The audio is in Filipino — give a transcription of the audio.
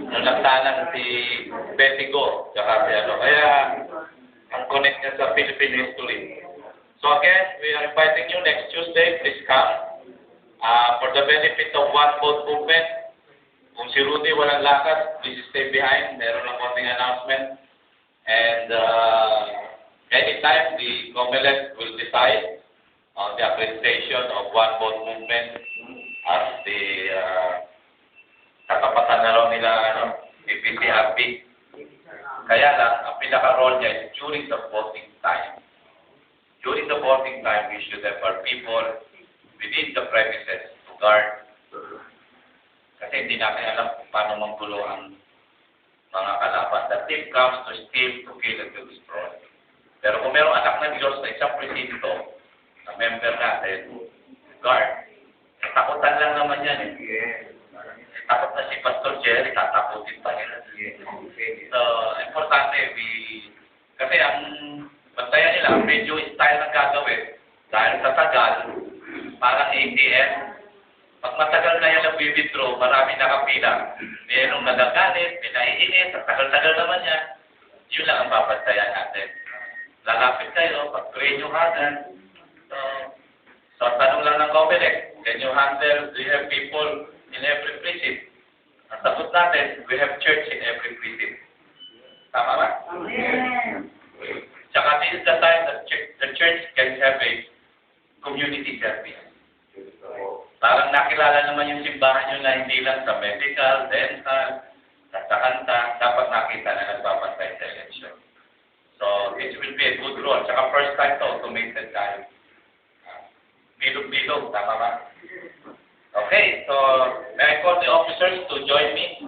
nung nagtanan si Betty Go, tsaka si ano. Kaya, ang connect niya sa Philippine history. So again, we are inviting you next Tuesday. Please come. For the benefit of One Vote movement, kung si Rudy walang lakad, please stay behind. Meron ng konting announcement. And anytime, the COMELEC will decide on the accreditation of One Vote movement as the katapatan na raw nila PPCRP. Kaya lang, ang pinaka-role niya is during the voting time. During the voting time, we should have our people within the premises to guard. Kasi hindi natin alam kung paano manggulo ang mga kalaban. The thief comes to steal, to kill, and to destroy. Pero kung merong anak ng Diyos na isang presinto, na member natin, guard, takutan lang naman yan eh. Takot na si Pastor Jerry, tatakutin pa nila. So, importante, kasi ang bantayan nila, medyo style na gagawin, dahil sa tagal, parang ATM, pag matagal na yan nag-withdraw, marami nakapila. Mayroong nagagalit, may naiinit, at tagal-tagal naman yan. Yun lang ang babantayan natin. Lalapit kayo, pag-pray nyo agad. So, tanong lang ng COMELEC, can you handle, do you have people in every precinct? Ang sagot natin, we have church in every precinct. Tama ba? Amen. Tsaka this is the time that the church can have a community service. Parang nakilala naman yung simbahan nyo na hindi lang sa medical, dental, sa kanta, dapat nakita na nagbabantay sa election. So, this will be a good role. Tsaka first time to, automated tayo. Bilog-bilog, tama ba? Okay, so may I call the officers to join me